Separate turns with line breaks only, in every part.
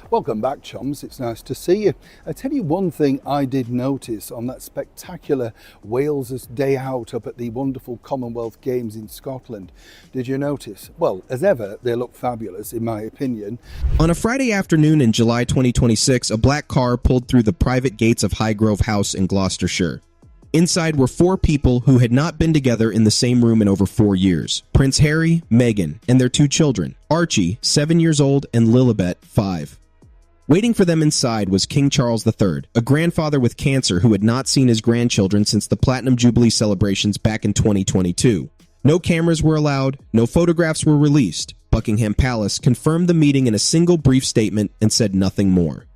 Welcome back, chums. It's nice to see you. I tell you one thing I did notice on that spectacular Wales's day out up at the wonderful Commonwealth Games in Scotland. Did you notice? Well, as ever, they look fabulous, in my opinion.
On a Friday afternoon in July 2026, a black car pulled through the private gates of Highgrove House in Gloucestershire. Inside were four people who had not been together in the same room in over 4 years. Prince Harry, Meghan, and their two children, Archie, 7 years old, and Lilibet, 5. Waiting for them inside was King Charles III, a grandfather with cancer who had not seen his grandchildren since the Platinum Jubilee celebrations back in 2022. No cameras were allowed, no photographs were released. Buckingham Palace confirmed the meeting in a single brief statement and said nothing more.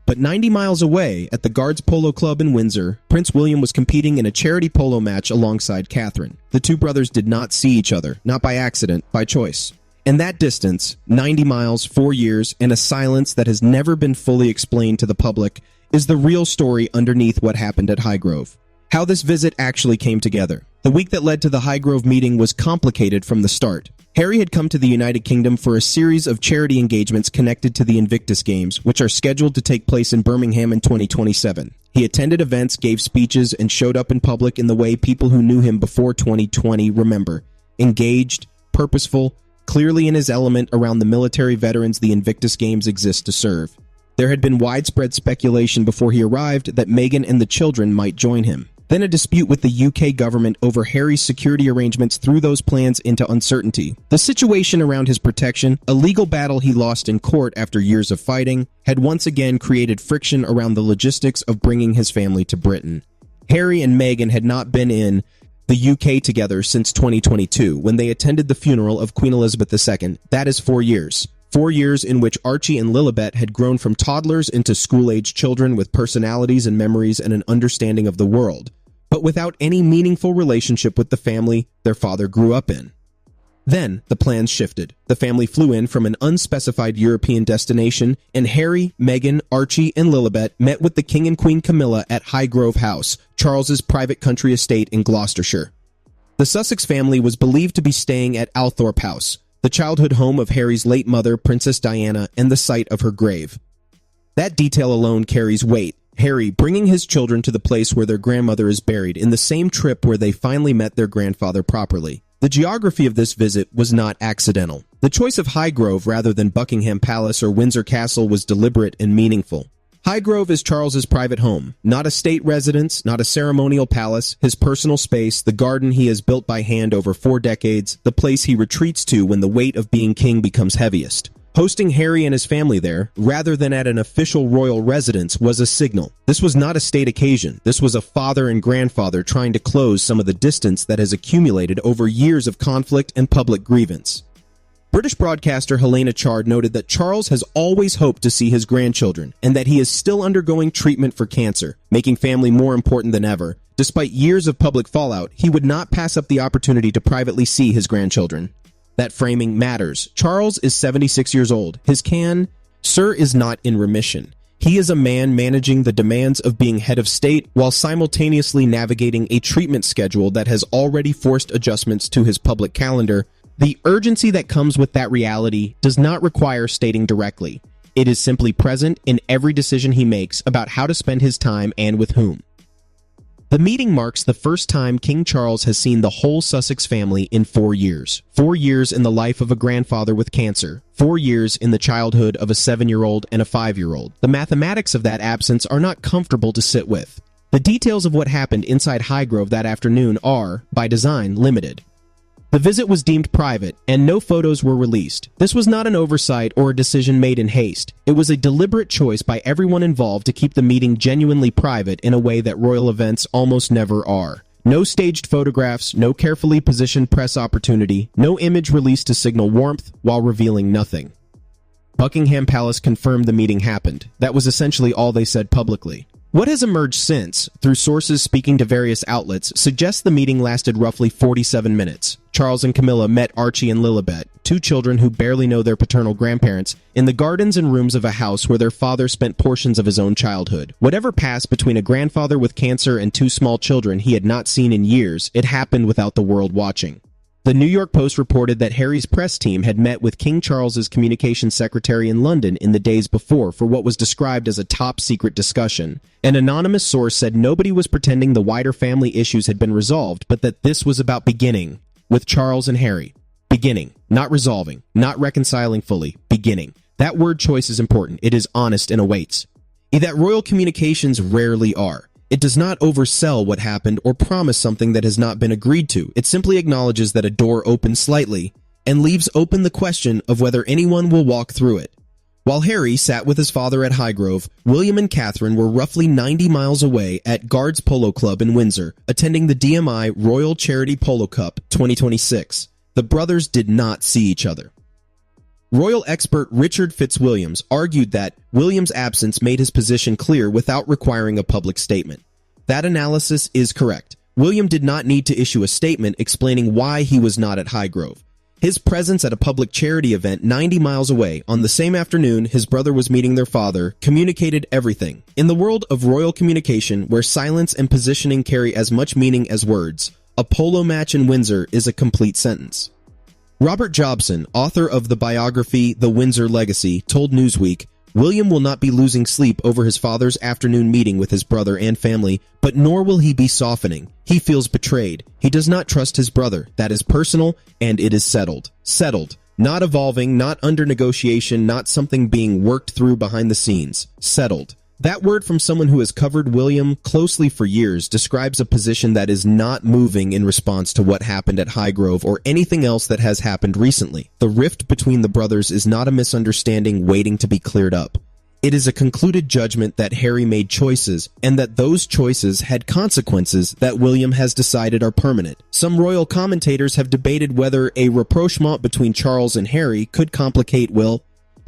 But 90 miles away, at the Guards Polo Club in Windsor, Prince William was competing in a charity polo match alongside Catherine. The two brothers did not see each other, not by accident, by choice. And that distance, 90 miles, 4 years, and a silence that has never been fully explained to the public, is the real story underneath what happened at Highgrove. How this visit actually came together. The week that led to the Highgrove meeting was complicated from the start. Harry had come to the United Kingdom for a series of charity engagements connected to the Invictus Games, which are scheduled to take place in Birmingham in 2027. He attended events, gave speeches, and showed up in public in the way people who knew him before 2020 remember. Engaged, purposeful, clearly in his element around the military veterans the Invictus Games exist to serve. There had been widespread speculation before he arrived that Meghan and the children might join him. Then a dispute with the UK government over Harry's security arrangements threw those plans into uncertainty. The situation around his protection, a legal battle he lost in court after years of fighting, had once again created friction around the logistics of bringing his family to Britain. Harry and Meghan had not been in the UK together since 2022, when they attended the funeral of Queen Elizabeth II. That is 4 years. 4 years in which Archie and Lilibet had grown from toddlers into school-age children with personalities and memories and an understanding of the world, but without any meaningful relationship with the family their father grew up in. Then, the plans shifted. The family flew in from an unspecified European destination, and Harry, Meghan, Archie, and Lilibet met with the King and Queen Camilla at Highgrove House, Charles's private country estate in Gloucestershire. The Sussex family was believed to be staying at Althorpe House, the childhood home of Harry's late mother, Princess Diana, and the site of her grave. That detail alone carries weight. Harry bringing his children to the place where their grandmother is buried in the same trip where they finally met their grandfather properly. The geography of this visit was not accidental. The choice of Highgrove rather than Buckingham Palace or Windsor Castle was deliberate and meaningful. Highgrove is Charles's private home, not a state residence, not a ceremonial palace, his personal space, the garden he has built by hand over 4 decades, the place he retreats to when the weight of being king becomes heaviest. Hosting Harry and his family there, rather than at an official royal residence, was a signal. This was not a state occasion. This was a father and grandfather trying to close some of the distance that has accumulated over years of conflict and public grievance. British broadcaster Helena Chard noted that Charles has always hoped to see his grandchildren, and that he is still undergoing treatment for cancer, making family more important than ever. Despite years of public fallout, he would not pass up the opportunity to privately see his grandchildren. That framing matters. Charles is 76 years old. His cancer is not in remission. He is a man managing the demands of being head of state while simultaneously navigating a treatment schedule that has already forced adjustments to his public calendar. The urgency that comes with that reality does not require stating directly. It is simply present in every decision he makes about how to spend his time and with whom. The meeting marks the first time King Charles has seen the whole Sussex family in 4 years. 4 years in the life of a grandfather with cancer. 4 years in the childhood of a 7-year-old and a 5-year-old. The mathematics of that absence are not comfortable to sit with. The details of what happened inside Highgrove that afternoon are, by design, limited. The visit was deemed private, and no photos were released. This was not an oversight or a decision made in haste. It was a deliberate choice by everyone involved to keep the meeting genuinely private in a way that royal events almost never are. No staged photographs, no carefully positioned press opportunity, no image released to signal warmth while revealing nothing. Buckingham Palace confirmed the meeting happened. That was essentially all they said publicly. What has emerged since, through sources speaking to various outlets, suggests the meeting lasted roughly 47 minutes. Charles and Camilla met Archie and Lilibet, 2 children who barely know their paternal grandparents, in the gardens and rooms of a house where their father spent portions of his own childhood. Whatever passed between a grandfather with cancer and 2 small children he had not seen in years, it happened without the world watching. The New York Post reported that Harry's press team had met with King Charles's communications secretary in London in the days before for what was described as a top-secret discussion. An anonymous source said nobody was pretending the wider family issues had been resolved, but that this was about beginning with Charles and Harry. Beginning, not resolving, not reconciling fully, beginning. That word choice is important. It is honest and awaits. That royal communications rarely are. It does not oversell what happened or promise something that has not been agreed to. It simply acknowledges that a door opens slightly and leaves open the question of whether anyone will walk through it. While Harry sat with his father at Highgrove, William and Catherine were roughly 90 miles away at Guards Polo Club in Windsor, attending the DMI Royal Charity Polo Cup 2026. The brothers did not see each other. Royal expert Richard Fitzwilliams argued that William's absence made his position clear without requiring a public statement. That analysis is correct. William did not need to issue a statement explaining why he was not at Highgrove. His presence at a public charity event 90 miles away on the same afternoon his brother was meeting their father communicated everything. In the world of royal communication, where silence and positioning carry as much meaning as words, a polo match in Windsor is a complete sentence. Robert Jobson, author of the biography The Windsor Legacy, told Newsweek, William will not be losing sleep over his father's afternoon meeting with his brother and family, but nor will he be softening. He feels betrayed. He does not trust his brother. That is personal, and it is settled. Settled. Not evolving, not under negotiation, not something being worked through behind the scenes. Settled. That word from someone who has covered William closely for years describes a position that is not moving in response to what happened at Highgrove or anything else that has happened recently. The rift between the brothers is not a misunderstanding waiting to be cleared up. It is a concluded judgment that Harry made choices, and that those choices had consequences that William has decided are permanent. Some royal commentators have debated whether a rapprochement between Charles and Harry could complicate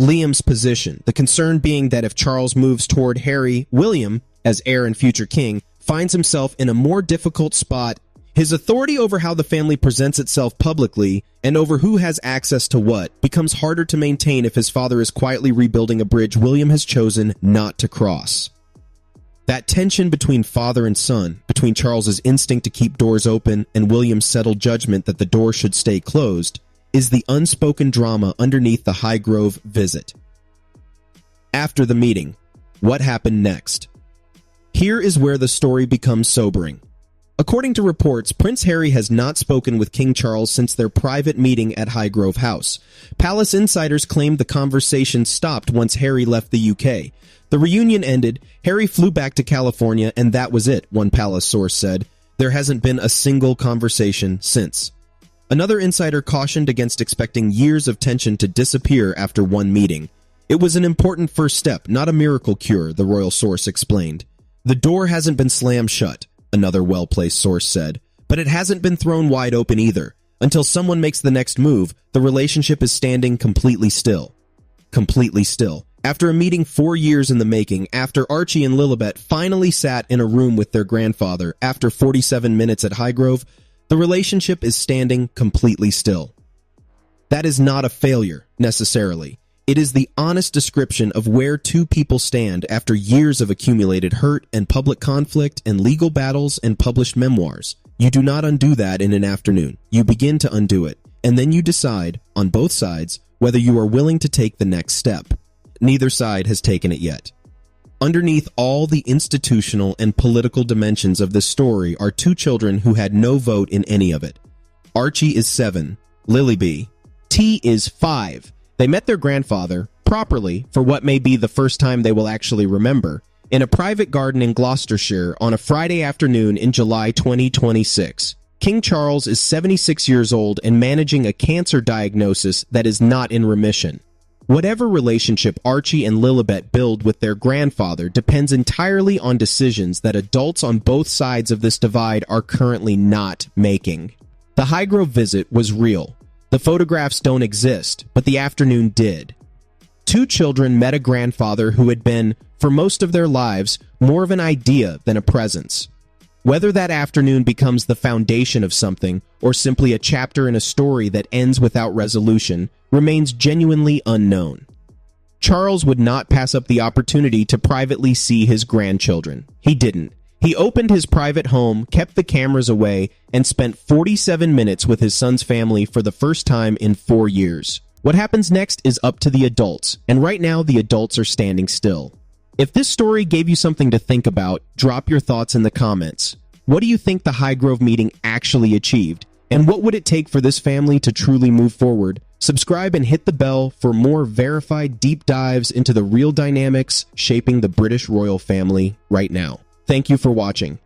Liam's position, the concern being that if Charles moves toward Harry, William, as heir and future king, finds himself in a more difficult spot. His authority over how the family presents itself publicly and over who has access to what becomes harder to maintain if his father is quietly rebuilding a bridge William has chosen not to cross. That tension between father and son, between Charles's instinct to keep doors open and William's settled judgment that the door should stay closed, is the unspoken drama underneath the Highgrove visit. After the meeting, what happened next? Here is where the story becomes sobering. According to reports, Prince Harry has not spoken with King Charles since their private meeting at Highgrove House. Palace insiders claimed the conversation stopped once Harry left the UK. The reunion ended, Harry flew back to California, and that was it, one palace source said. There hasn't been a single conversation since. Another insider cautioned against expecting years of tension to disappear after one meeting. It was an important first step, not a miracle cure, the royal source explained. The door hasn't been slammed shut, another well-placed source said, but it hasn't been thrown wide open either. Until someone makes the next move, the relationship is standing completely still. Completely still. After a meeting 4 years in the making, after Archie and Lilibet finally sat in a room with their grandfather after 47 minutes at Highgrove, the relationship is standing completely still. That is not a failure, necessarily. It is the honest description of where two people stand after years of accumulated hurt and public conflict and legal battles and published memoirs. You do not undo that in an afternoon. You begin to undo it, and then you decide, on both sides, whether you are willing to take the next step. Neither side has taken it yet. Underneath all the institutional and political dimensions of this story are two children who had no vote in any of it. Archie is 7, Lilibet T is 5. They met their grandfather, properly, for what may be the first time they will actually remember, in a private garden in Gloucestershire on a Friday afternoon in July 2026. King Charles is 76 years old and managing a cancer diagnosis that is not in remission. Whatever relationship Archie and Lilibet build with their grandfather depends entirely on decisions that adults on both sides of this divide are currently not making. The Highgrove visit was real. The photographs don't exist, but the afternoon did. Two children met a grandfather who had been, for most of their lives, more of an idea than a presence. Whether that afternoon becomes the foundation of something, or simply a chapter in a story that ends without resolution, remains genuinely unknown. Charles would not pass up the opportunity to privately see his grandchildren. He didn't. He opened his private home, kept the cameras away, and spent 47 minutes with his son's family for the first time in 4 years. What happens next is up to the adults, and right now the adults are standing still. If this story gave you something to think about, drop your thoughts in the comments. What do you think the Highgrove meeting actually achieved? And what would it take for this family to truly move forward? Subscribe and hit the bell for more verified deep dives into the real dynamics shaping the British royal family right now. Thank you for watching.